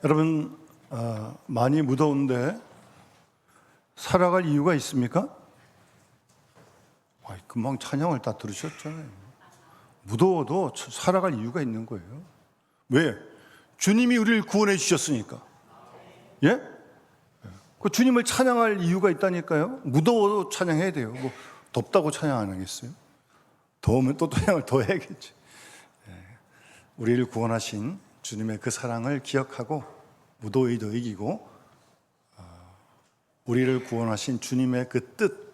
여러분, 많이 무더운데 살아갈 이유가 있습니까? 금방 찬양을 다 들으셨잖아요. 무더워도 살아갈 이유가 있는 거예요. 왜? 주님이 우리를 구원해 주셨으니까. 예? 그 주님을 찬양할 이유가 있다니까요. 무더워도 찬양해야 돼요. 뭐 덥다고 찬양 안 하겠어요? 더우면 또 찬양을 더 해야겠지. 우리를 구원하신 주님의 그 사랑을 기억하고 무더위도 이기고 우리를 구원하신 주님의 그 뜻,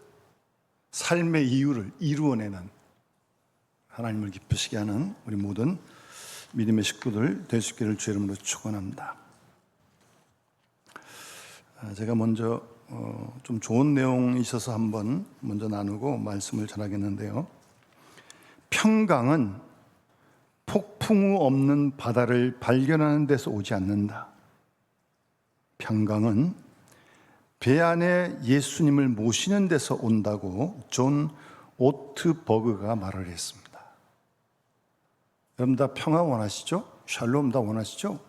삶의 이유를 이루어내는 하나님을 기쁘시게 하는 우리 모든 믿음의 식구들 될 수 있기를 주의 이름으로 축원합니다. 제가 먼저 좀 좋은 내용이 있어서 한번 먼저 나누고 말씀을 전하겠는데요. 평강은 폭풍우 없는 바다를 발견하는 데서 오지 않는다. 평강은 배 안에 예수님을 모시는 데서 온다고 존 오트버그가 말을 했습니다. 여러분 다 평화 원하시죠? 샬롬 다 원하시죠?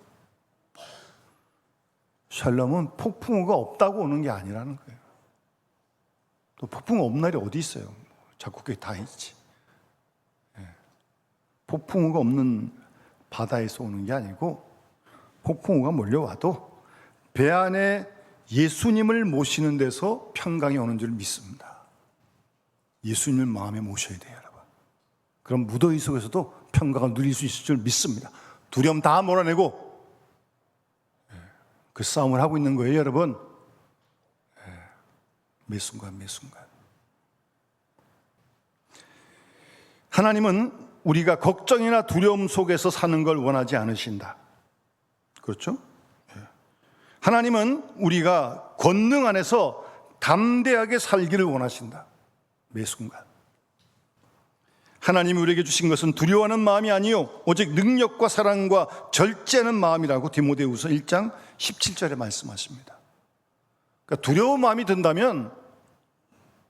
샬롬은 폭풍우가 없다고 오는 게 아니라는 거예요. 또 폭풍우 없는 날이 어디 있어요? 자꾸 그게 다 있지. 폭풍우가 없는 바다에서 오는 게 아니고 폭풍우가 몰려와도 배 안에 예수님을 모시는 데서 평강이 오는 줄 믿습니다. 예수님을 마음에 모셔야 돼요, 여러분. 그럼 무더위 속에서도 평강을 누릴 수 있을 줄 믿습니다. 두려움 다 몰아내고 그 싸움을 하고 있는 거예요, 여러분. 매 순간 매 순간. 하나님은 우리가 걱정이나 두려움 속에서 사는 걸 원하지 않으신다. 그렇죠? 하나님은 우리가 권능 안에서 담대하게 살기를 원하신다. 매 순간. 하나님이 우리에게 주신 것은 두려워하는 마음이 아니요 오직 능력과 사랑과 절제하는 마음이라고 디모데후서 1장 17절에 말씀하십니다. 그러니까 두려운 마음이 든다면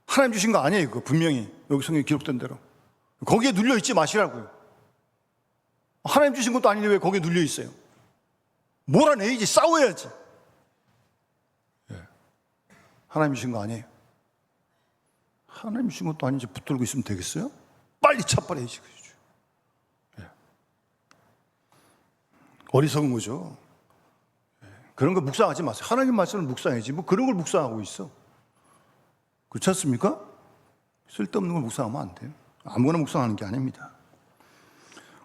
하나님 주신 거 아니에요. 그거 분명히 여기 성경에 기록된 대로. 거기에 눌려 있지 마시라고요. 하나님 주신 것도 아닌데 왜 거기에 눌려 있어요? 몰아내야지, 싸워야지. 하나님 주신 거 아니에요. 하나님 주신 것도 아닌지 붙들고 있으면 되겠어요? 빨리 차버려야지. 어리석은 거죠. 그런 거 묵상하지 마세요. 하나님 말씀을 묵상해야지. 뭐 그런 걸 묵상하고 있어. 그렇지 않습니까? 쓸데없는 걸 묵상하면 안 돼요. 아무거나 묵상하는 게 아닙니다.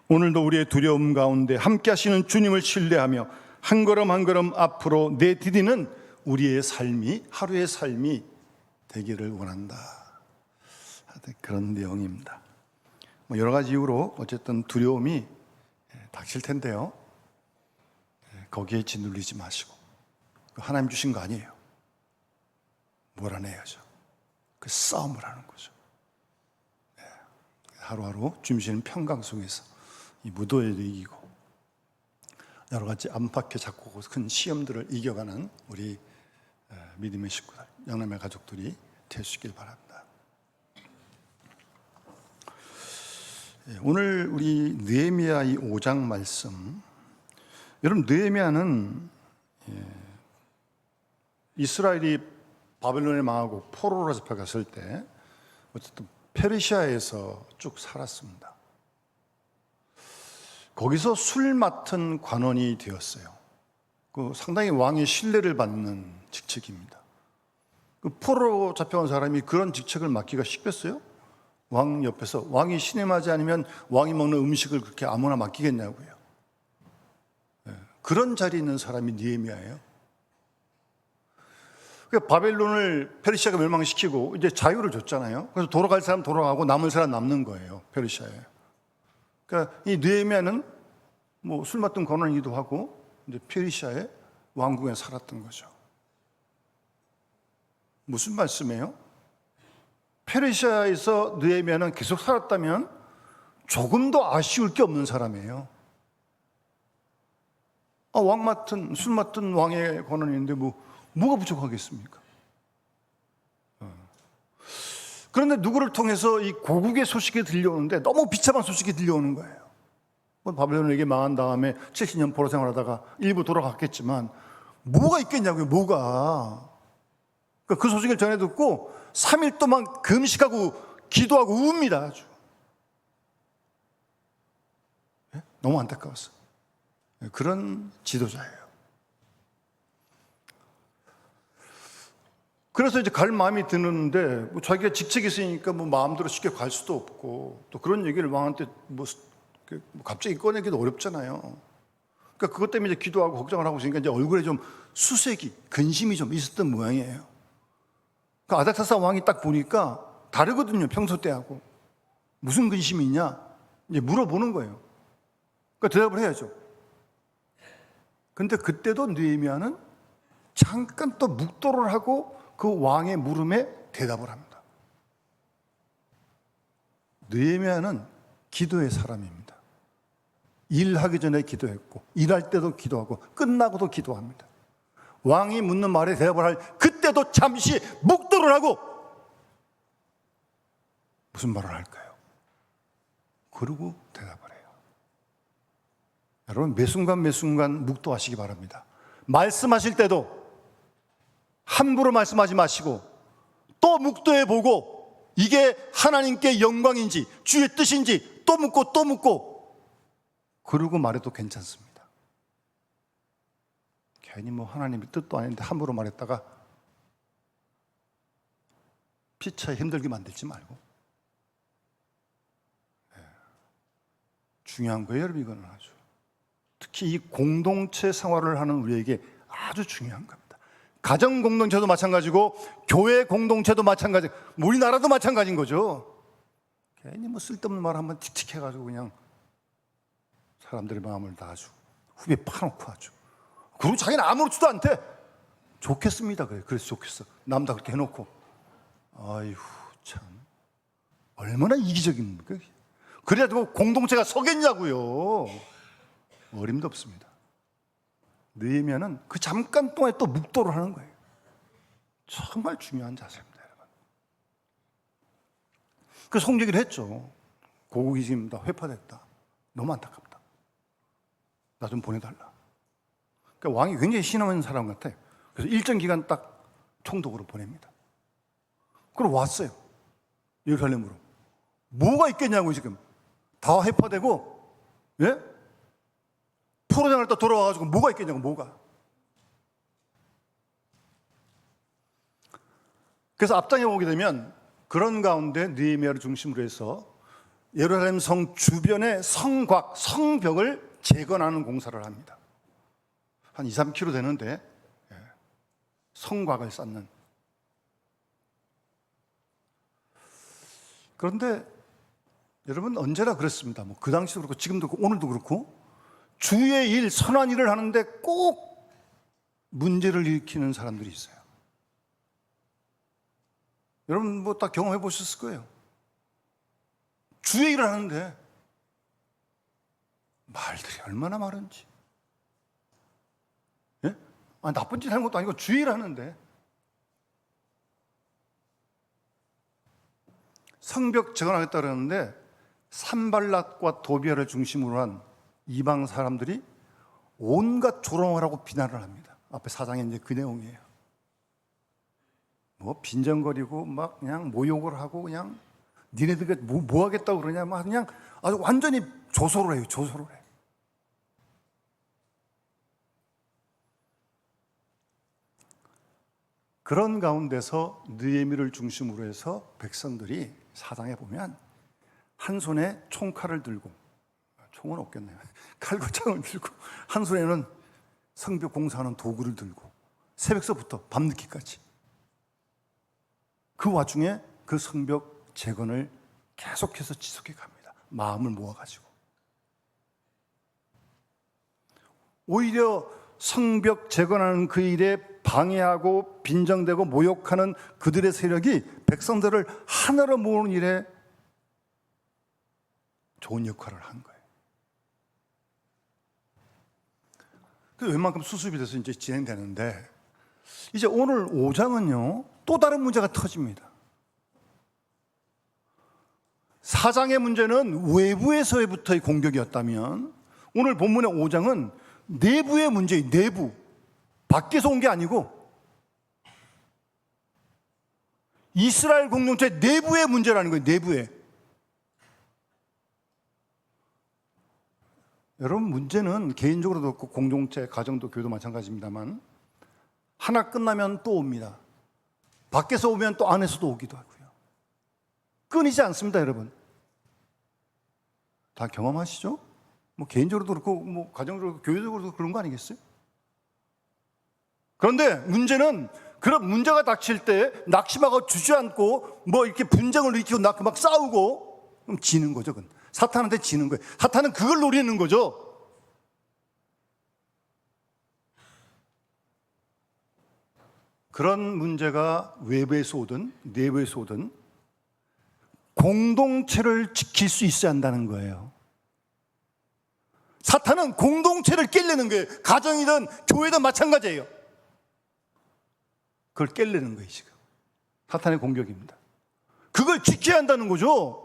오늘도 우리의 두려움 가운데 함께 하시는 주님을 신뢰하며 한 걸음 한 걸음 앞으로 내디디는 우리의 삶이, 하루의 삶이 되기를 원한다. 그런 내용입니다. 뭐 여러 가지 이유로 어쨌든 두려움이 닥칠 텐데요. 거기에 짓눌리지 마시고 하나님 주신 거 아니에요. 몰아내야죠. 그 싸움을 하는 거죠. 하루하루 주님 주시는 평강 속에서 이 무더위도 이기고 여러 가지 안팎의 작고 큰 시험들을 이겨가는 우리 믿음의 식구들, 영남의 가족들이 될 수 있길 바랍니다. 오늘 우리 느헤미야 이 5장 말씀, 여러분 느헤미야는 이스라엘이 바벨론에 망하고 포로로 잡혀갔을 때 어쨌든 페르시아에서 쭉 살았습니다. 거기서 술 맡은 관원이 되었어요. 그 상당히 왕의 신뢰를 받는 직책입니다. 그 포로로 잡혀간 사람이 그런 직책을 맡기가 쉽겠어요? 왕 옆에서 왕이 신임하지 않으면 왕이 먹는 음식을 그렇게 아무나 맡기겠냐고요. 그런 자리에 있는 사람이 느헤미야예요. 바벨론을 페르시아가 멸망시키고 이제 자유를 줬잖아요. 그래서 돌아갈 사람 돌아가고 남을 사람 남는 거예요, 페르시아에. 그러니까 이 느헤미야는 뭐 술 맡은 관원이기도 하고 이제 페르시아의 왕궁에 살았던 거죠. 무슨 말씀이에요? 페르시아에서 느헤미야는 계속 살았다면 조금 더 아쉬울 게 없는 사람이에요. 술 맡은 왕의 관원인데 뭐가 부족하겠습니까? 그런데 누구를 통해서 이 고국의 소식이 들려오는데 너무 비참한 소식이 들려오는 거예요. 바벨론에게 망한 다음에 70년 포로 생활하다가 일부 돌아갔겠지만 뭐가 있겠냐고요, 뭐가. 그러니까 그 소식을 전해 듣고 3일 동안 금식하고 기도하고 웁니다, 아주. 너무 안타까웠어요. 그런 지도자예요. 그래서 이제 갈 마음이 드는데 뭐 자기가 직책이 있으니까 뭐 마음대로 쉽게 갈 수도 없고 또 그런 얘기를 왕한테 뭐 갑자기 꺼내기도 어렵잖아요. 그러니까 그것 때문에 이제 기도하고 걱정을 하고 있으니까 이제 얼굴에 좀 수색이, 근심이 좀 있었던 모양이에요. 그 아닥사스다 왕이 딱 보니까 다르거든요, 평소 때하고. 무슨 근심이 있냐? 이제 물어보는 거예요. 그러니까 대답을 해야죠. 근데 그때도 느헤미야는 잠깐 또 묵도를 하고 그 왕의 물음에 대답을 합니다. 느헤미야는 기도의 사람입니다. 일하기 전에 기도했고 일할 때도 기도하고 끝나고도 기도합니다. 왕이 묻는 말에 대답을 할 그때도 잠시 묵도를 하고 무슨 말을 할까요? 그러고 대답을 해요. 여러분 매 순간 매 순간 묵도하시기 바랍니다. 말씀하실 때도 함부로 말씀하지 마시고 또 묵도해 보고 이게 하나님께 영광인지 주의 뜻인지 또 묻고 또 묻고 그러고 말해도 괜찮습니다. 괜히 뭐 하나님의 뜻도 아닌데 함부로 말했다가 피차에 힘들게 만들지 말고. 중요한 거예요, 여러분. 이거는 아주 특히 이 공동체 생활을 하는 우리에게 아주 중요한 겁니다. 가정 공동체도 마찬가지고 교회 공동체도 마찬가지, 우리나라도 마찬가지인 거죠. 괜히 뭐 쓸데없는 말 한번 틱틱 해가지고 그냥 사람들의 마음을 다 아주 후배 파놓고 아주. 그리고 자기는 아무렇지도 않대. 좋겠습니다. 그래서 좋겠어. 남 다 그렇게 해놓고. 아이고 참 얼마나 이기적입니까? 그래도 공동체가 서겠냐고요. 어림도 없습니다. 느헤미야는 그 잠깐 동안에 또 묵도를 하는 거예요. 정말 중요한 자세입니다, 여러분. 그 송제기를 했죠. 고국이 지금 다 회파됐다. 너무 안타깝다. 나 좀 보내달라. 그러니까 왕이 굉장히 신뢰하는 사람 같아. 그래서 일정 기간 딱 총독으로 보냅니다. 그럼 왔어요. 예루살렘으로. 뭐가 있겠냐고 지금. 다 회파되고, 예? 포로생활 또 돌아와가지고 뭐가 있겠냐고, 뭐가. 그래서 앞장에 오게 되면 그런 가운데 느헤미야를 중심으로 해서 예루살렘 성 주변의 성곽, 성벽을 재건하는 공사를 합니다. 한 2, 3km 되는데 성곽을 쌓는. 그런데 여러분 언제나 그렇습니다. 뭐 그 당시도 그렇고 지금도 그렇고 오늘도 그렇고 주의 일, 선한 일을 하는데 꼭 문제를 일으키는 사람들이 있어요. 여러분 뭐 다 경험해 보셨을 거예요. 주의 일을 하는데 말들이 얼마나 많은지. 예? 아니, 나쁜 짓 하는 것도 아니고 주의 일을 하는데 성벽 재건하겠다 그러는데 산발랏과 도비아를 중심으로 한 이방 사람들이 온갖 조롱을 하고 비난을 합니다. 앞에 4장에 이제 그 내용이에요. 뭐 빈정거리고 막 그냥 모욕을 하고 그냥 니네들 뭐 하겠다고 그러냐 막 그냥 아주 완전히 조소를 해요. 조소를 해요. 그런 가운데서 느헤미를 중심으로 해서 백성들이 4장에 보면 한 손에 총칼을 들고, 총은 없겠네요. 칼과 창을 들고 한 손에는 성벽 공사하는 도구를 들고 새벽서부터 밤늦게까지 그 와중에 그 성벽 재건을 계속해서 지속해 갑니다. 마음을 모아가지고. 오히려 성벽 재건하는 그 일에 방해하고 빈정대고 모욕하는 그들의 세력이 백성들을 하나로 모으는 일에 좋은 역할을 한 거예요. 그래서 웬만큼 수습이 돼서 이제 진행되는데 이제 오늘 5장은요 또 다른 문제가 터집니다. 4장의 문제는 외부에서부터의 공격이었다면 오늘 본문의 5장은 내부의 문제예요. 내부. 밖에서 온 게 아니고 이스라엘 공동체 내부의 문제라는 거예요. 내부에. 여러분, 문제는 개인적으로도 없고 공동체, 가정도, 교회도 마찬가지입니다만 하나 끝나면 또 옵니다. 밖에서 오면 또 안에서도 오기도 하고요. 끊이지 않습니다, 여러분. 다 경험하시죠? 뭐 개인적으로도 그렇고 뭐 가정적으로도 교회적으로도 그런 거 아니겠어요? 그런데 문제는 그런 문제가 닥칠 때 낙심하고 주저앉고 뭐 이렇게 분쟁을 일으키고 막 싸우고 그럼 지는 거죠. 그건 사탄한테 지는 거예요. 사탄은 그걸 노리는 거죠. 그런 문제가 외부에서 오든 내부에서 오든 공동체를 지킬 수 있어야 한다는 거예요. 사탄은 공동체를 깨려는 거예요. 가정이든 교회든 마찬가지예요. 그걸 깨려는 거예요, 지금. 사탄의 공격입니다. 그걸 지켜야 한다는 거죠.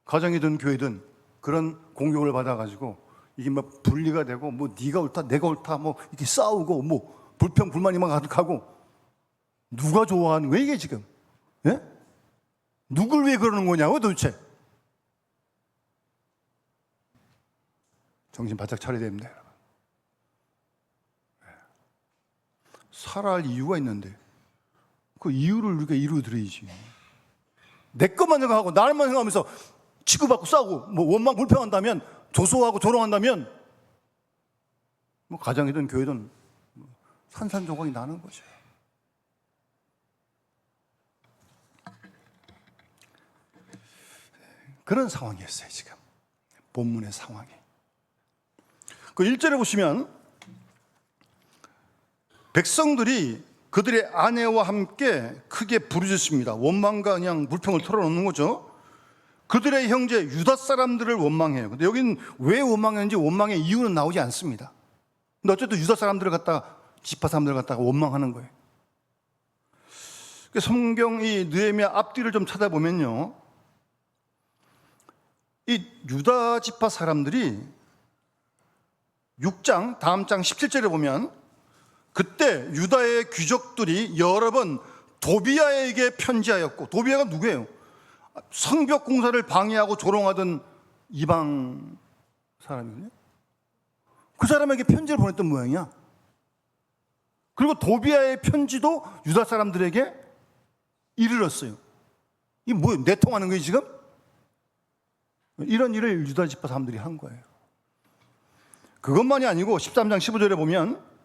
가정이든 교회든 그런 공격을 받아가지고 이게 막 분리가 되고 뭐 네가 옳다 내가 옳다 뭐 이렇게 싸우고 뭐 불평 불만이만 가득하고 누가 좋아하는 거예요, 이게 지금? 예? 누굴 위해 그러는 거냐고 도대체. 정신 바짝 차려야 됩니다, 여러분. 살아야 할 이유가 있는데 그 이유를 우리가 이루어드려야지. 내 것만 생각하고 나만 생각하면서 치고받고 싸우고 뭐 원망 불평한다면, 조소하고 조롱한다면 뭐 가정이든 교회든 산산조각이 나는 거죠. 그런 상황이었어요, 지금 본문의 상황이. 그 1절에 보시면 백성들이 그들의 아내와 함께 크게 부르짖습니다. 원망과 그냥 불평을 털어놓는 거죠. 그들의 형제 유다 사람들을 원망해요. 근데 여기는 왜 원망했는지 원망의 이유는 나오지 않습니다. 근데 어쨌든 유다 사람들을 갖다가, 지파 사람들을 갖다가 원망하는 거예요. 성경 이 느헤미야 앞뒤를 좀 찾아보면요, 이 유다 지파 사람들이 6장 다음 장 17절에 보면 그때 유다의 귀족들이 여러 번 도비야에게 편지하였고, 도비야가 누구예요? 성벽 공사를 방해하고 조롱하던 이방 사람이거든요. 그 사람에게 편지를 보냈던 모양이야. 그리고 도비야의 편지도 유다 사람들에게 이르렀어요. 이게 뭐예요? 내통하는 거예요, 지금? 이런 일을 유다 지파 사람들이 한 거예요. 그것만이 아니고 13장 15절에 보면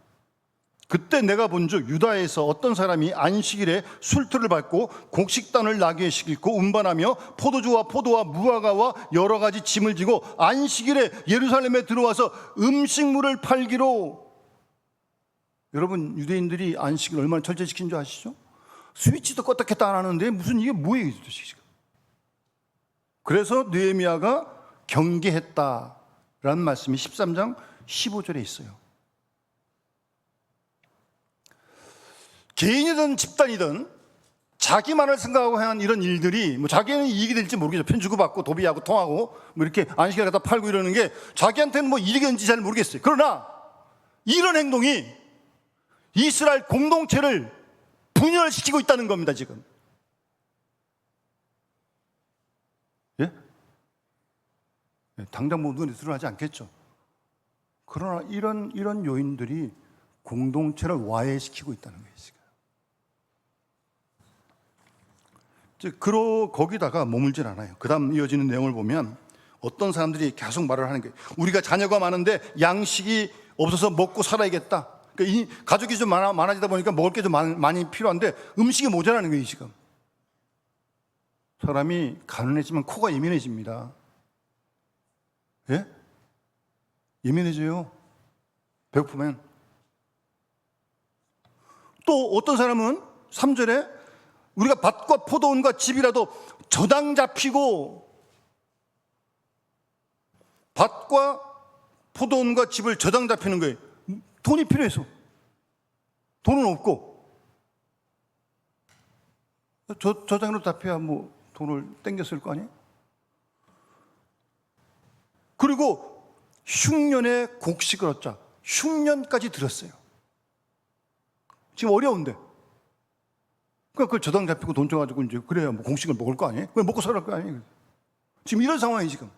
그때 내가 본즉 유다에서 어떤 사람이 안식일에 술틀을 밟고 곡식단을 나귀에 싣고 운반하며 포도주와 무화과와 여러 가지 짐을 지고 안식일에 예루살렘에 들어와서 음식물을 팔기로. 여러분, 유대인들이 안식일 얼마나 철저히 지킨 줄 아시죠? 스위치도 껐다 켰다 안 하는데 무슨 이게 뭐예요, 지금? 그래서 느헤미야가 경계했다라는 말씀이 13장 15절에 있어요. 개인이든 집단이든 자기만을 생각하고 한 이런 일들이 뭐 자기는 이익이 될지 모르겠죠. 편 주고받고 도비하고 통하고 뭐 이렇게 안식일 갖다 팔고 이러는 게 자기한테는 뭐 이익이 되는지 잘 모르겠어요. 그러나 이런 행동이 이스라엘 공동체를 분열시키고 있다는 겁니다, 지금. 예? 당장 뭐 눈에 드러나지 않겠죠. 그러나 이런 요인들이 공동체를 와해시키고 있다는 거예요, 지금. 거기다가 머물질 않아요. 그 다음 이어지는 내용을 보면 어떤 사람들이 계속 말을 하는 거예요. 우리가 자녀가 많은데 양식이 없어서 먹고 살아야겠다. 그러니까 이 가족이 좀 많아지다 보니까 먹을 게 좀 많이 필요한데 음식이 모자라는 거예요, 지금. 사람이 가난해지면 코가 예민해집니다. 예? 예민해져요. 배고프면. 또 어떤 사람은 3절에 우리가 밭과 포도원과 집이라도 저당 잡히고, 밭과 포도원과 집을 저당 잡히는 거예요. 돈이 필요해서. 돈은 없고. 저당으로 잡혀야 뭐 돈을 땡겼을 거 아니에요? 그리고 흉년에 곡식을 얻자. 흉년까지 들었어요. 지금 어려운데. 그러니까 그걸 저당 잡히고 돈 줘가지고 이제 그래야 뭐 공식을 먹을 거 아니에요? 그냥 먹고 살을 거 아니에요? 지금 이런 상황이 지금.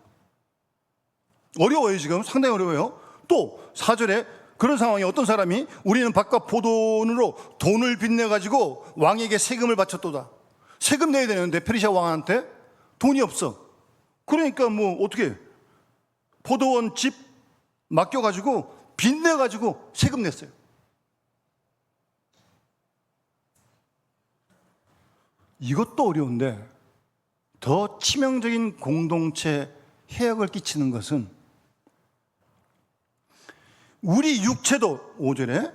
어려워요, 지금. 상당히 어려워요. 또 4절에 그런 상황에 어떤 사람이 우리는 밭과 포도원으로 돈을 빚내가지고 왕에게 세금을 바쳤도다. 세금 내야 되는데 페르시아 왕한테 돈이 없어. 그러니까 뭐 어떻게 해? 포도원 집 맡겨가지고 빚내가지고 세금 냈어요. 이것도 어려운데 더 치명적인 공동체 해악을 끼치는 것은 우리 육체도 5절에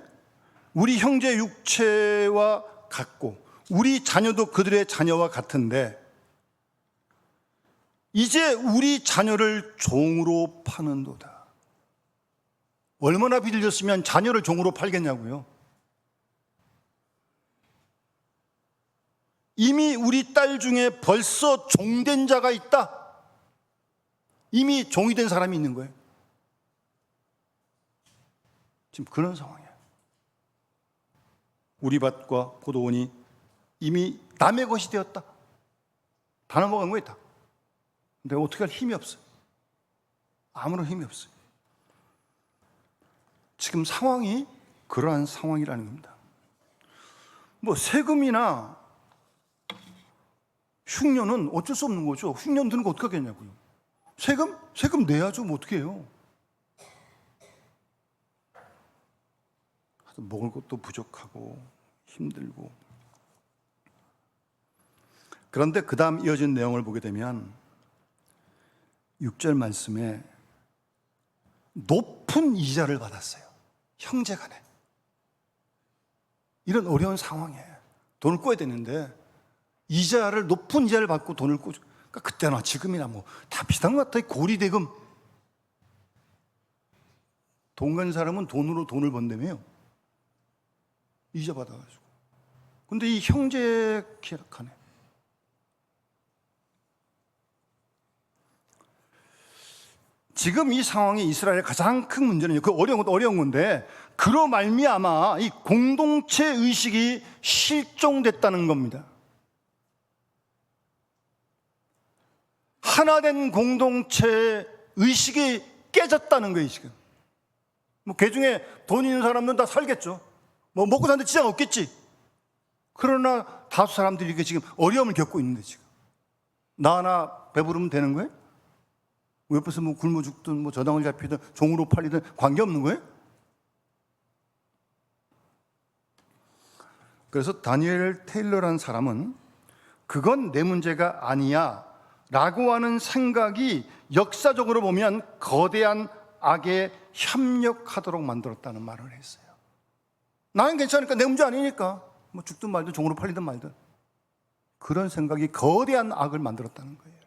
우리 형제 육체와 같고 우리 자녀도 그들의 자녀와 같은데 이제 우리 자녀를 종으로 파는도다. 얼마나 빚을졌으면 자녀를 종으로 팔겠냐고요. 이미 우리 딸 중에 벌써 종된 자가 있다. 이미 종이 된 사람이 있는 거예요. 지금 그런 상황이에요. 우리 밭과 포도원이 이미 남의 것이 되었다. 다 넘어간 거예요, 다. 근데 어떻게 할 힘이 없어요. 아무런 힘이 없어요. 지금 상황이 그러한 상황이라는 겁니다. 뭐 세금이나 흉년은 어쩔 수 없는 거죠. 흉년 드는 거 어떻게 하겠냐고요. 세금 내야죠. 뭐 어떻게 해요. 먹을 것도 부족하고 힘들고. 그런데 그 다음 이어진 내용을 보게 되면 6절 말씀에 높은 이자를 받았어요. 형제간에. 이런 어려운 상황에 돈을 꿔야 되는데 높은 이자를 받고 돈을 꿔. 그러니까 그때나 지금이나 뭐 다 비슷한 것 같아요. 고리대금. 돈 가진 사람은 돈으로 돈을 번다며요. 이자 받아가지고. 근데 이 형제 계약하네. 지금 이 상황이 이스라엘의 가장 큰 문제는 그 어려운 것도 어려운 건데 그로 말미암아 이 공동체 의식이 실종됐다는 겁니다. 하나된 공동체 의식이 깨졌다는 거예요, 지금. 뭐 개중에 돈 있는 사람들은 다 살겠죠. 뭐 먹고 사는데 지장 없겠지. 그러나 다수 사람들이 이게 지금 어려움을 겪고 있는데 지금 나 하나 배부르면 되는 거예요? 옆에서 뭐 굶어 죽든 뭐 저당을 잡히든 종으로 팔리든 관계없는 거예요? 그래서 다니엘 테일러라는 사람은 그건 내 문제가 아니야 라고 하는 생각이 역사적으로 보면 거대한 악에 협력하도록 만들었다는 말을 했어요. 나는 괜찮으니까 내 문제 아니니까 뭐 죽든 말든 종으로 팔리든 말든 그런 생각이 거대한 악을 만들었다는 거예요.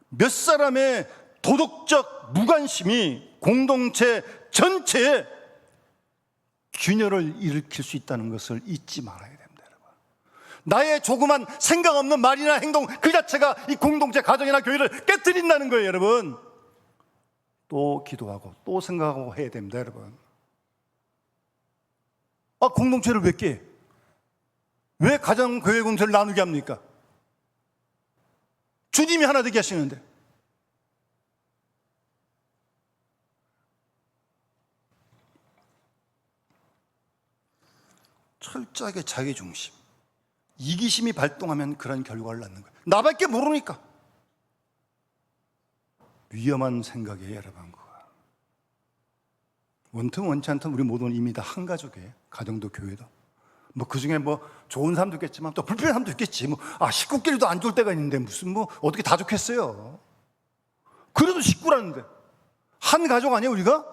몇 사람의 도덕적 무관심이 공동체 전체에 균열을 일으킬 수 있다는 것을 잊지 말아야 됩니다, 여러분. 나의 조그만 생각 없는 말이나 행동 그 자체가 이 공동체 가정이나 교회를 깨뜨린다는 거예요, 여러분. 또 기도하고 또 생각하고 해야 됩니다, 여러분. 공동체를 왜 깨? 왜 가정 교회 공동체를 나누게 합니까? 주님이 하나 되게 하시는데. 철저하게 자기중심, 이기심이 발동하면 그런 결과를 낳는 거예요. 나밖에 모르니까. 위험한 생각이에요, 여러분. 원튼 원치 않든 우리 모두는 이미 다 한 가족이에요. 가정도 교회도. 뭐 그중에 뭐 좋은 사람도 있겠지만 또 불편한 사람도 있겠지. 식구끼리도 안 좋을 때가 있는데 무슨 뭐 어떻게 다 좋겠어요. 그래도 식구라는데 한 가족 아니에요, 우리가?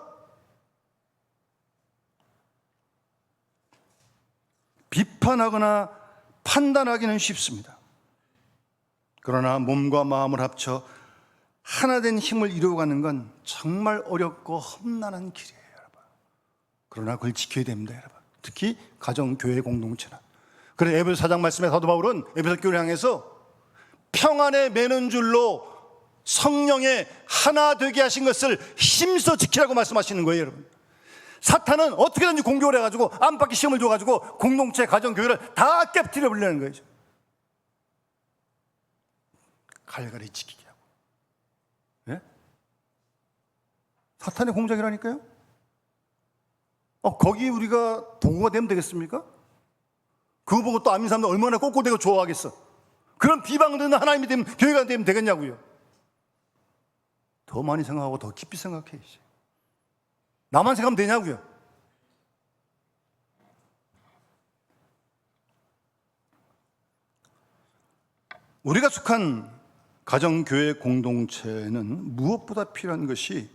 비판하거나 판단하기는 쉽습니다. 그러나 몸과 마음을 합쳐 하나된 힘을 이루어가는 건 정말 어렵고 험난한 길이에요, 여러분. 그러나 그걸 지켜야 됩니다, 여러분. 특히 가정, 교회 공동체는. 그래서 에베소 4장 말씀에 사도 바울은 에베소 교회를 향해서 평안에 매는 줄로 성령의 하나 되게 하신 것을 힘써 지키라고 말씀하시는 거예요, 여러분. 사탄은 어떻게든지 공격을 해가지고 안팎의 시험을 줘가지고 공동체, 가정, 교회를 다 깨뜨려 버리려는 거예요. 갈갈이 지키게 하고. 예? 사탄의 공작이라니까요. 거기 우리가 도구가 되면 되겠습니까? 그거 보고 또 아민 사람들 얼마나 꼬꼬대고 좋아하겠어. 그런 비방 듣는 하나님이 되면, 교회가 되면 되겠냐고요. 더 많이 생각하고 더 깊이 생각해. 나만 생각하면 되냐고요. 우리가 속한 가정교회 공동체는 무엇보다 필요한 것이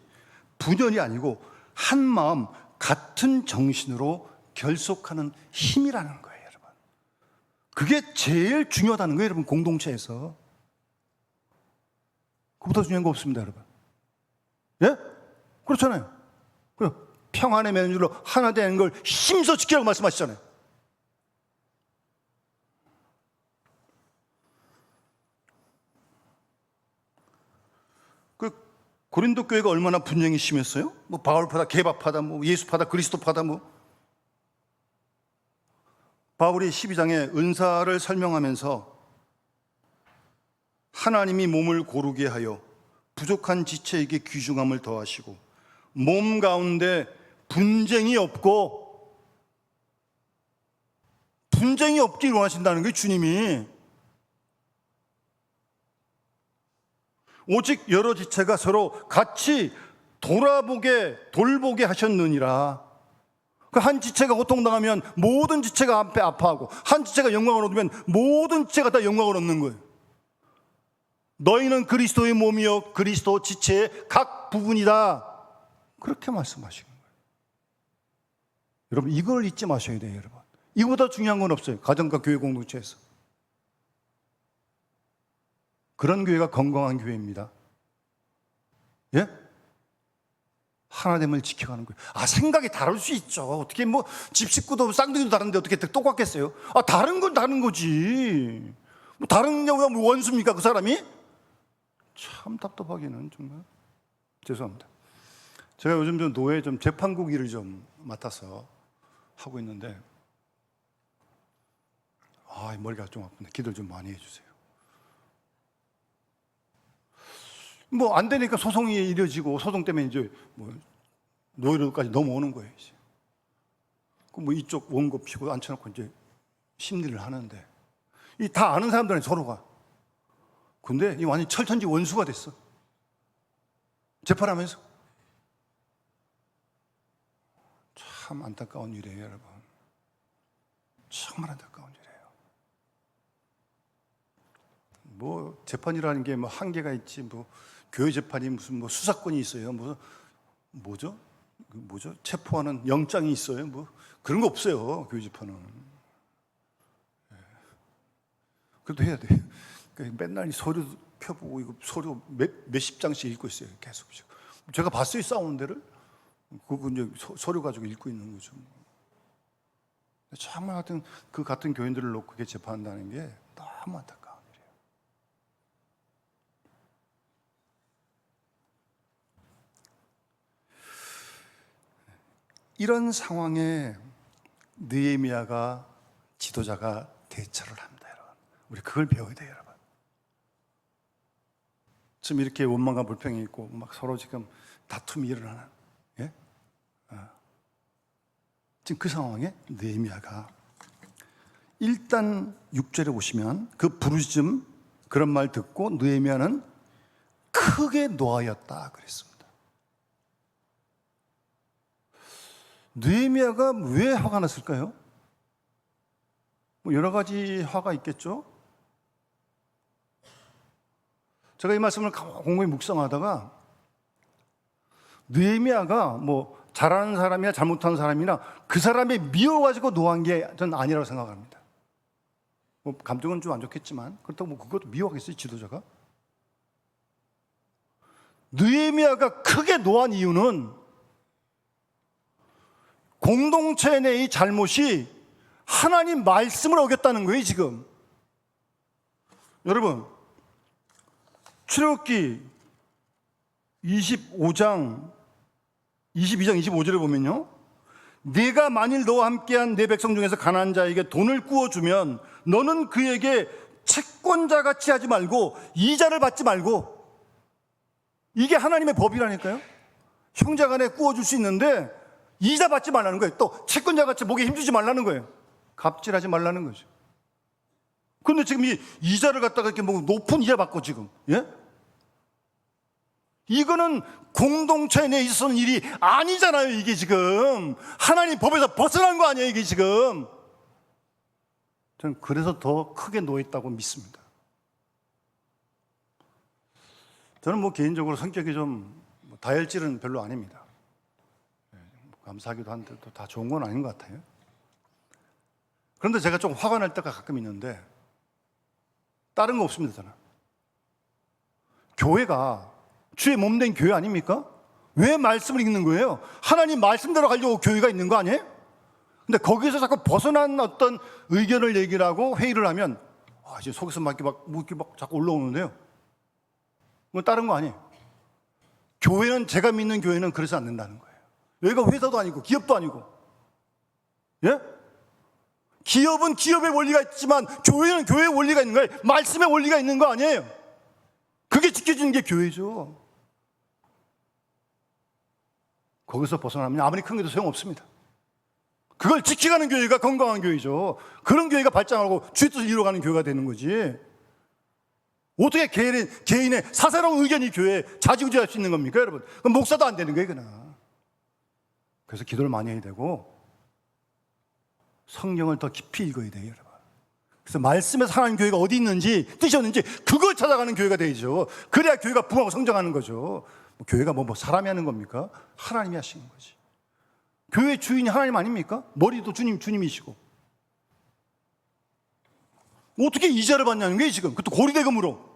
분열이 아니고 한 마음 같은 정신으로 결속하는 힘이라는 거예요, 여러분. 그게 제일 중요하다는 거예요, 여러분. 공동체에서 그보다 중요한 거 없습니다, 여러분. 예? 그렇잖아요. 평안의 매는 줄로 하나 되는 걸 힘써 지키라고 말씀하시잖아요. 고린도 교회가 얼마나 분쟁이 심했어요? 뭐 바울파다, 게바파다, 뭐 예수파다, 그리스도파다, 뭐. 바울이 12장에 은사를 설명하면서 하나님이 몸을 고르게 하여 부족한 지체에게 귀중함을 더하시고 몸 가운데 분쟁이 없게 원하신다는 게 주님이. 오직 여러 지체가 서로 같이 돌보게 하셨느니라. 그 한 지체가 고통당하면 모든 지체가 앞에 아파하고, 한 지체가 영광을 얻으면 모든 지체가 다 영광을 얻는 거예요. 너희는 그리스도의 몸이요 그리스도 지체의 각 부분이다. 그렇게 말씀하시는 거예요. 여러분, 이걸 잊지 마셔야 돼요, 여러분. 이거보다 중요한 건 없어요, 가정과 교회 공동체에서. 그런 교회가 건강한 교회입니다. 예? 하나됨을 지켜가는 거예요. 생각이 다를 수 있죠. 어떻게 뭐 집 식구도 쌍둥이도 다른데 어떻게 똑같겠어요? 다른 건 다른 거지. 뭐 다른 경우가 뭐 원수입니까, 그 사람이? 참 답답하기는 정말. 죄송합니다. 제가 요즘 좀 노예 재판국 일을 좀 맡아서 하고 있는데, 머리가 좀 아픈데 기도를 좀 많이 해주세요. 뭐 안 되니까 소송이 이뤄지고, 소송 때문에 이제 뭐 노예로까지 넘어오는 거예요. 이제. 뭐 이쪽 원고 피고 앉혀놓고 이제 심리를 하는데, 이 다 아는 사람들은 서로가. 근데 이 완전 철천지 원수가 됐어. 재판하면서. 참 안타까운 일이에요, 여러분. 정말 안타까운 일이에요. 뭐 재판이라는 게 뭐 한계가 있지, 뭐 교회 재판이 무슨 뭐 수사권이 있어요? 뭐죠? 체포하는 영장이 있어요? 뭐 그런 거 없어요, 교회 재판은. 그래도 해야 돼요. 맨날 이 서류 펴보고 이거 서류 몇십 장씩 읽고 있어요, 계속. 제가 봤어요, 싸우는 데를. 그거 이제 서류 가지고 읽고 있는 거죠. 정말 하여튼 그 같은 교인들을 놓고 그렇게 재판한다는 게 너무 안타까워. 이런 상황에 느헤미야가 지도자가 대처를 합니다, 여러분. 우리 그걸 배워야 돼요, 여러분. 지금 이렇게 원망과 불평이 있고 막 서로 지금 다툼이 일어나는, 예? 지금 그 상황에 느헤미야가 일단 6절에 보시면 그 부르짖음, 그런 말 듣고 느헤미야는 크게 노하였다 그랬습니다. 느헤미야가 왜 화가 났을까요? 뭐 여러 가지 화가 있겠죠. 제가 이 말씀을 곰곰이 묵상하다가 느헤미야가 뭐 잘하는 사람이나 잘못하는 사람이나 그 사람이 미워가지고 노한 게 전 아니라고 생각합니다. 뭐 감정은 좀 안 좋겠지만 그렇다고 뭐 그것도 미워하겠어요, 지도자가? 느헤미야가 크게 노한 이유는 공동체 내의 잘못이 하나님 말씀을 어겼다는 거예요, 지금. 여러분, 출애굽기 22장 25절에 보면요, 네가 만일 너와 함께한 내 백성 중에서 가난한 자에게 돈을 구워주면 너는 그에게 채권자같이 하지 말고 이자를 받지 말고. 이게 하나님의 법이라니까요. 형제간에 구워줄 수 있는데 이자 받지 말라는 거예요. 또 채권자같이 목에 힘주지 말라는 거예요. 갑질하지 말라는 거죠. 그런데 지금 이 이자를 갖다가 이렇게 뭐 높은 이자 받고 지금, 예? 이거는 공동체 내에 있었는 일이 아니잖아요. 이게 지금 하나님 법에서 벗어난 거 아니에요, 이게 지금. 저는 그래서 더 크게 놓였다고 믿습니다. 저는 뭐 개인적으로 성격이 좀 다혈질은 별로 아닙니다. 감사하기도 한데 또 다 좋은 건 아닌 것 같아요. 그런데 제가 좀 화가 날 때가 가끔 있는데 다른 거 없습니다. 저는 교회가 주의 몸된 교회 아닙니까? 왜 말씀을 읽는 거예요? 하나님 말씀대로 가려고 교회가 있는 거 아니에요? 근데 거기서 자꾸 벗어난 어떤 의견을 얘기를 하고 회의를 하면 이제 속에서 막 자꾸 올라오는데요. 뭐 다른 거 아니에요. 교회는, 제가 믿는 교회는 그래서 안 된다는 거예요. 여기가 회사도 아니고 기업도 아니고, 예? 기업은 기업의 원리가 있지만 교회는 교회의 원리가 있는 거예요. 말씀의 원리가 있는 거 아니에요. 그게 지켜지는 게 교회죠. 거기서 벗어나면 아무리 큰 게도 소용없습니다. 그걸 지켜가는 교회가 건강한 교회죠. 그런 교회가 발전하고 주의 뜻을 이루어가는 교회가 되는 거지. 어떻게 개인의 사사로운 의견이 교회에 좌지우지할 수 있는 겁니까, 여러분? 그럼 목사도 안 되는 거예요, 그냥. 그래서 기도를 많이 해야 되고 성경을 더 깊이 읽어야 돼요, 여러분. 그래서 말씀에서 하나님 교회가 어디 있는지, 뜻이 없는지 그걸 찾아가는 교회가 되죠. 그래야 교회가 부흥하고 성장하는 거죠. 교회가 뭐 사람이 하는 겁니까? 하나님이 하시는 거지. 교회 주인이 하나님 아닙니까? 머리도 주님이시고. 어떻게 이자를 받냐는 거예요, 지금. 그것도 고리대금으로.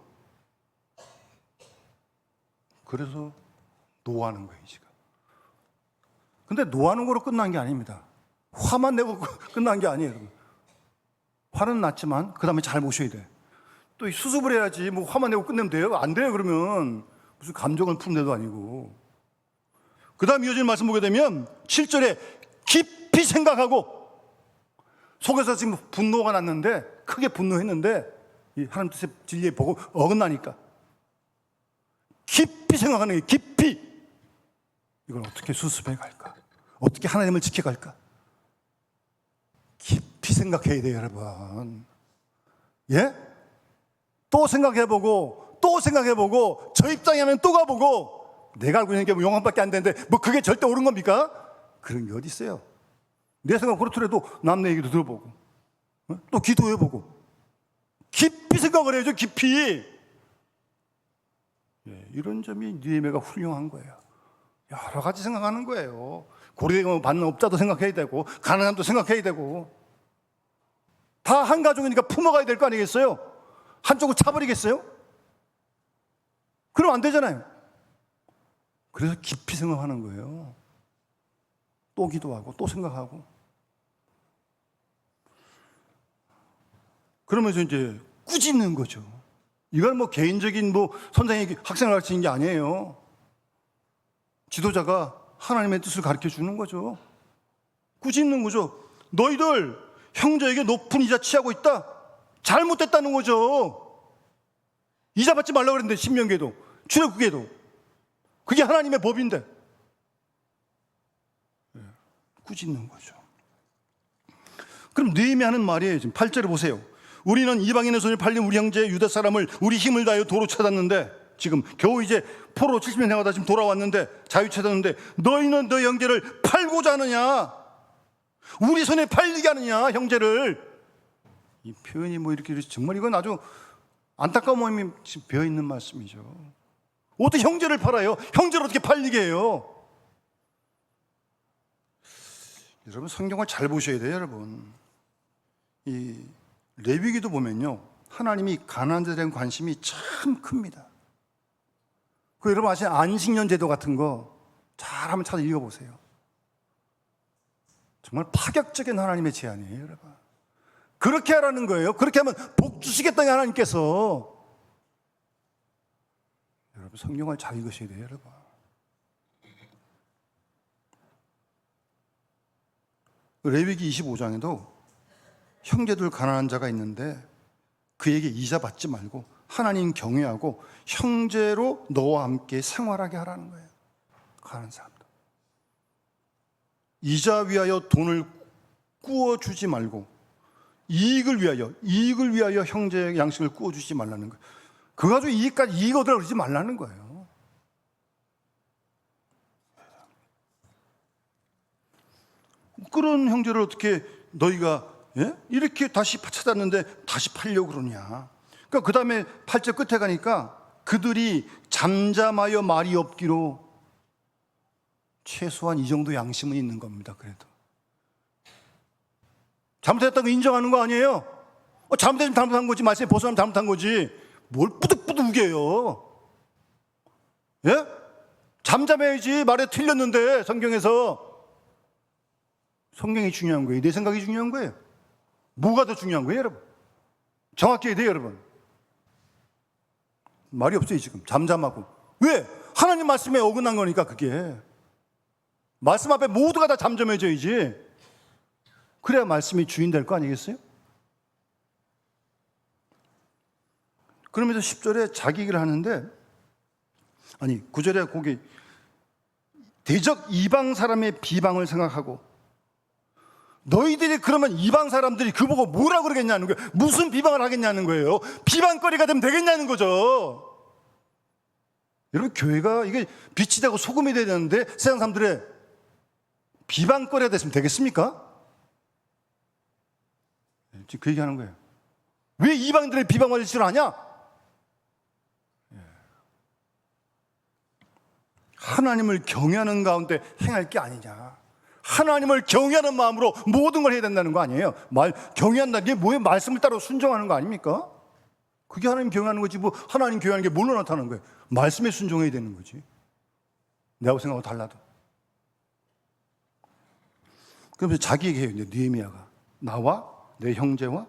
그래서 노하는 거예요, 지금. 근데 노하는 거로 끝난 게 아닙니다. 화만 내고 끝난 게 아니에요, 여러분. 화는 났지만 그 다음에 잘 모셔야 돼. 또 수습을 해야지. 뭐 화만 내고 끝내면 돼요? 안 돼요. 그러면 무슨 감정을 푸는 데도 아니고. 그 다음 이어지는 말씀 보게 되면 7절에 깊이 생각하고, 속에서 지금 분노가 났는데, 크게 분노했는데 이 하나님 뜻의 진리에 보고 어긋나니까 깊이 생각하는 게, 깊이 이걸 어떻게 수습해 갈까, 어떻게 하나님을 지켜갈까, 깊이 생각해야 돼요, 여러분. 예? 또 생각해보고 또 생각해보고, 저 입장이면 또 가보고, 내가 알고 있는 게 뭐 영혼밖에 안 되는데 뭐 그게 절대 옳은 겁니까? 그런 게 어디 있어요? 내 생각 그렇더라도 남의 얘기도 들어보고, 또 기도해보고, 깊이 생각을 해야죠. 깊이. 예, 이런 점이 느헤미야가 훌륭한 거예요. 여러 가지 생각하는 거예요. 고리대금 받는 업자도 생각해야 되고, 가난함도 생각해야 되고, 다 한 가족이니까 품어가야 될 거 아니겠어요? 한쪽을 차버리겠어요? 그럼 안 되잖아요. 그래서 깊이 생각하는 거예요. 또 기도하고 또 생각하고. 그러면서 이제 꾸짖는 거죠. 이건 뭐 개인적인 뭐 선생이 학생을 가르치는 게 아니에요. 지도자가 하나님의 뜻을 가르쳐 주는 거죠. 꾸짖는 거죠. 너희들 형제에게 높은 이자 취하고 있다. 잘못됐다는 거죠. 이자 받지 말라고 그랬는데, 신명기에도 출애굽기에도 그게 하나님의 법인데 꾸짖는 거죠. 그럼 느헤미야 하는 말이에요. 지금 8절에 보세요. 우리는 이방인의 손에 팔린 우리 형제 유다 사람을 우리 힘을 다하여 도로 찾았는데, 지금 겨우 이제 포로 70년 행하다 지금 돌아왔는데, 자유 찾았는데, 너희는 너희 형제를 팔고자 하느냐? 우리 손에 팔리게 하느냐, 형제를. 이 표현이 뭐 이렇게 정말 이건 아주 안타까운 마음이 배어있는 말씀이죠. 어떻게 형제를 팔아요? 형제를 어떻게 팔리게 해요? 여러분, 성경을 잘 보셔야 돼요, 여러분. 이 레위기도 보면요, 하나님이 가난한 자에 대한 관심이 참 큽니다. 그 여러분 아시는 안식년 제도 같은 거 잘 한번 찾아 읽어보세요. 정말 파격적인 하나님의 제안이에요, 여러분. 그렇게 하라는 거예요. 그렇게 하면 복 주시겠다는 하나님께서. 여러분, 성경을 잘 읽으셔야 돼요, 여러분. 레위기 25장에도 형제들 가난한 자가 있는데 그에게 이자 받지 말고 하나님 경외하고 형제로 너와 함께 생활하게 하라는 거예요. 가난한 사람들. 이자 위하여 돈을 꾸어주지 말고 이익을 위하여 형제의 양식을 꾸어주지 말라는 거예요. 그거 가지고 이익 얻으라고 그러지 말라는 거예요. 그런 형제를 어떻게 너희가 이렇게 다시 찾았는데 다시 팔려고 그러냐. 그러니까 그 다음에 8절 끝에 가니까 그들이 잠잠하여 말이 없기로, 최소한 이 정도 양심은 있는 겁니다. 그래도 잘못했다고 인정하는 거 아니에요. 잘못했으면 잘못한 거지, 말씀에 벗어나면 잘못한 거지, 뭘 뿌득뿌득 우겨요. 예? 잠잠해야지. 말에 틀렸는데. 성경에서 성경이 중요한 거예요, 내 생각이 중요한 거예요? 뭐가 더 중요한 거예요, 여러분? 정확히 해야 돼요, 여러분. 말이 없어요 지금. 잠잠하고. 왜? 하나님 말씀에 어긋난 거니까. 그게 말씀 앞에 모두가 다 잠잠해져야지. 그래야 말씀이 주인 될 거 아니겠어요? 그러면서 10절에 자기 얘기를 하는데, 아니 9절에 거기 대적 이방 사람의 비방을 생각하고, 너희들이 그러면 이방 사람들이 그 보고 뭐라 그러겠냐는 거예요. 무슨 비방을 하겠냐는 거예요. 비방거리가 되면 되겠냐는 거죠. 여러분, 교회가 이게 빛이 되고 소금이 돼야 되는데 세상 사람들의 비방거리가 됐으면 되겠습니까? 지금 그 얘기하는 거예요. 왜 이방인들의 비방을 싫어하냐? 하나님을 경외하는 가운데 행할 게 아니냐. 하나님을 경외하는 마음으로 모든 걸 해야 된다는 거 아니에요. 경외한다는 게 뭐예요? 말씀을 따라 순종하는 거 아닙니까? 그게 하나님 경외하는 거지. 뭐 하나님 경외하는 게 뭘로 나타나는 거예요? 말씀에 순종해야 되는 거지. 내하고 생각하고 달라도. 그러면서 자기 얘기해요. 느헤미야가 나와 내 형제와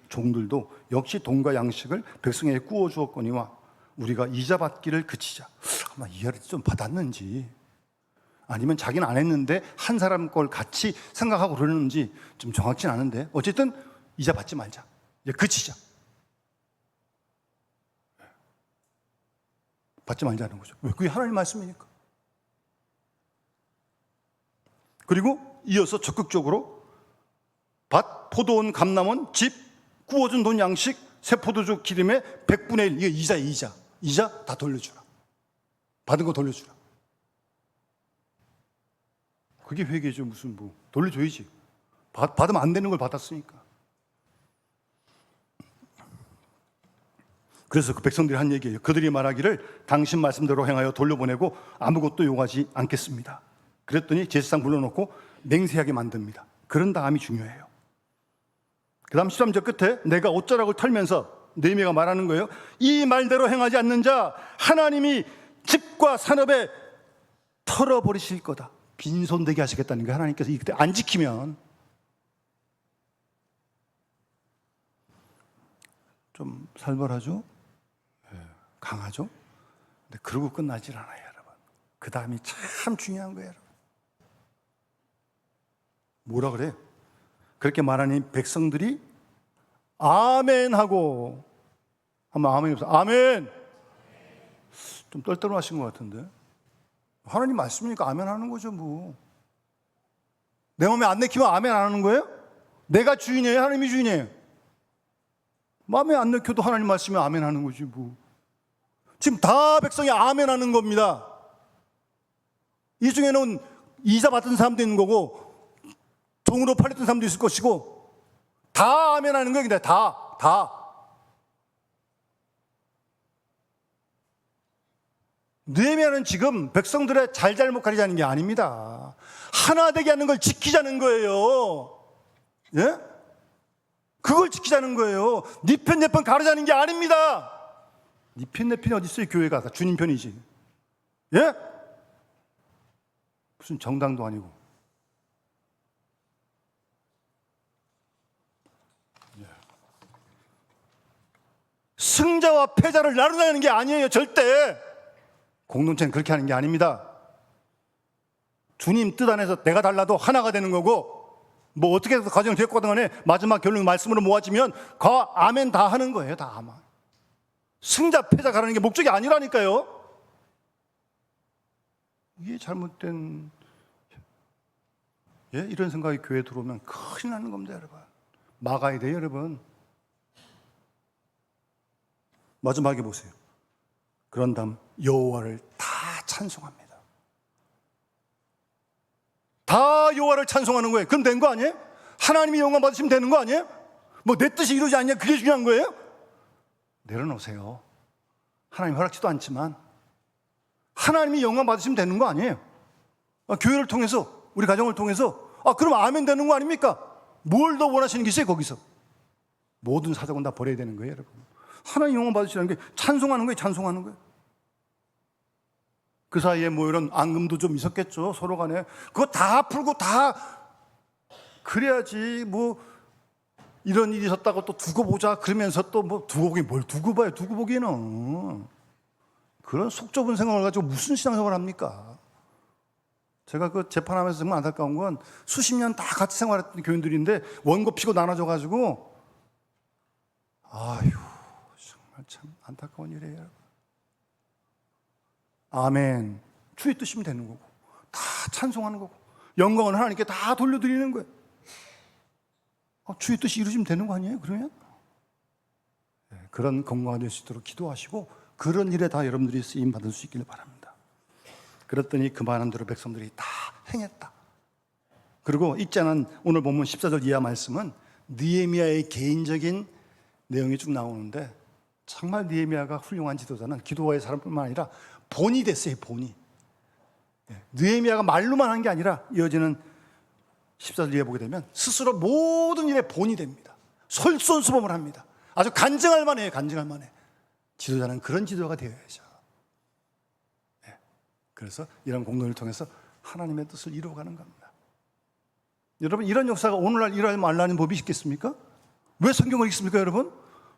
종들도 역시 돈과 양식을 백성에게 꾸어 주었거니와 우리가 이자 받기를 그치자. 아마 이해를 좀 받았는지, 아니면 자기는 안 했는데 한 사람 걸 같이 생각하고 그러는지 좀 정확치는 않은데, 어쨌든 이자 받지 말자, 이제 그치자. 받지 말자는 거죠. 왜? 그게 하나님 말씀이니까. 그리고 이어서 적극적으로 밭, 포도원, 감남원, 집, 구워준 돈, 양식, 새 포도주 기름에 100분의 1, 이게 이자 다 돌려주라. 받은 거 돌려주라. 그게 회개죠. 무슨 뭐 돌려줘야지. 받으면 안 되는 걸 받았으니까. 그래서 그 백성들이 한 얘기예요. 그들이 말하기를 당신 말씀대로 행하여 돌려보내고 아무것도 요구하지 않겠습니다. 그랬더니 제사장 불러놓고 맹세하게 만듭니다. 그런 다음이 중요해요. 그 다음 13절 끝에 내가 옷자락을 털면서 느헤미야가 말하는 거예요. 이 말대로 행하지 않는 자 하나님이 집과 산업에 털어버리실 거다. 빈손되게 하시겠다는 게, 하나님께서 이때 안 지키면. 좀 살벌하죠? 강하죠? 근데 그러고 끝나질 않아요, 여러분. 그 다음이 참 중요한 거예요, 여러분. 뭐라 그래? 그렇게 말하니 백성들이 아멘 하고, 한번 아멘이 없어. 아멘! 좀 떨떠름하신 것 같은데. 하나님 말씀이니까 아멘 하는 거죠, 뭐. 내 마음에 안 내키면 아멘 안 하는 거예요? 내가 주인이에요? 하나님이 주인이에요? 마음에 안 내켜도 하나님 말씀이 아멘 하는 거지, 뭐. 지금 다 백성이 아멘 하는 겁니다. 이 중에는 이자 받은 사람도 있는 거고, 종으로 팔렸던 사람도 있을 것이고, 다 아멘 하는 거예요. 다. 느헤미야는 지금 백성들의 잘잘못 가리자는 게 아닙니다. 하나 되게 하는 걸 지키자는 거예요. 예? 그걸 지키자는 거예요. 네 편 내 편 가르자는 게 아닙니다. 네 편 내 편이 어디 있어요? 교회가 다 주님 편이지. 예? 무슨 정당도 아니고. 승자와 패자를 나누자는 게 아니에요, 절대. 공동체는 그렇게 하는 게 아닙니다. 주님 뜻 안에서 내가 달라도 하나가 되는 거고, 뭐 어떻게 해서 가정이 됐거든 간에 마지막 결론 말씀으로 모아지면 가 아멘 다 하는 거예요. 다 아멘. 승자 패자 가라는 게 목적이 아니라니까요. 이게 잘못된 이런 생각이 교회에 들어오면 큰일 나는 겁니다, 여러분. 막아야 돼요, 여러분. 마지막에 보세요. 그런 다음 여호와를 다 찬송합니다. 다 여호와를 찬송하는 거예요. 그럼 된 거 아니에요? 하나님이 영광 받으시면 되는 거 아니에요? 뭐 내 뜻이 이루지 않냐, 그게 중요한 거예요? 내려놓으세요. 하나님 허락지도 않지만 하나님이 영광 받으시면 되는 거 아니에요? 교회를 통해서, 우리 가정을 통해서, 그럼 아멘 되는 거 아닙니까? 뭘 더 원하시는 게 있어요, 거기서? 모든 사정은 다 버려야 되는 거예요, 여러분. 하나님 영광 받으시라는 게 찬송하는 거예요, 찬송하는 거예요. 그 사이에 뭐 이런 앙금도 좀 있었겠죠, 서로 간에. 그거 다 풀고 다 그래야지 뭐 이런 일이 있었다고 또 두고 보자 그러면서 또 뭐 두고 보기, 뭘 두고 봐요, 두고 보기는. 그런 속 좁은 생각을 가지고 무슨 신앙생활을 합니까? 제가 그 재판하면서 정말 안타까운 건 수십 년 다 같이 생활했던 교인들인데 원고 피고 나눠져 가지고 아유 정말 참 안타까운 일이에요. 아멘. 주의 뜻이면 되는 거고 다 찬송하는 거고 영광은 하나님께 다 돌려드리는 거예요. 주의 뜻이 이루어지면 되는 거 아니에요? 그러면 그런 건강이 될 수 있도록 기도하시고 그런 일에 다 여러분들이 쓰임 받을 수 있기를 바랍니다. 그랬더니 그 많은 대로 백성들이 다 행했다. 그리고 이자는 오늘 본문 14절 이하 말씀은 느헤미야의 개인적인 내용이 쭉 나오는데 정말 느헤미야가 훌륭한 지도자는 기도와의 사람뿐만 아니라 본이 됐어요. 본이. 느헤미야가 말로만 한 게 아니라 이어지는 14절 이해 보게 되면 스스로 모든 일에 본이 됩니다. 솔선수범을 합니다. 아주 간증할 만해요. 간증할 만해. 지도자는 그런 지도자가 되어야죠. 그래서 이런 공동을 통해서 하나님의 뜻을 이루어가는 겁니다. 여러분 이런 역사가 오늘날 일어나지 말라는 법이 있겠습니까? 왜 성경을 읽습니까, 여러분?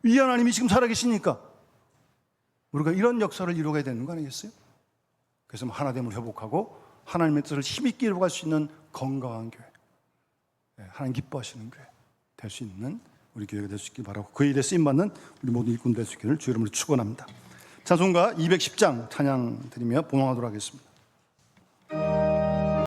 이 하나님이 지금 살아계시니까 우리가 이런 역사를 이루어가야 되는 거 아니겠어요? 그래서 하나됨을 회복하고 하나님의 뜻을 힘있게 이루어갈 수 있는 건강한 교회, 하나님 기뻐하시는 교회 될 수 있는 우리 교회가 될 수 있길 바라고 그 일에 쓰임받는 우리 모든 일꾼 될 수 있기를 주 이름으로 축원합니다. 찬송가 210장 찬양 드리며 봉헌하도록 하겠습니다.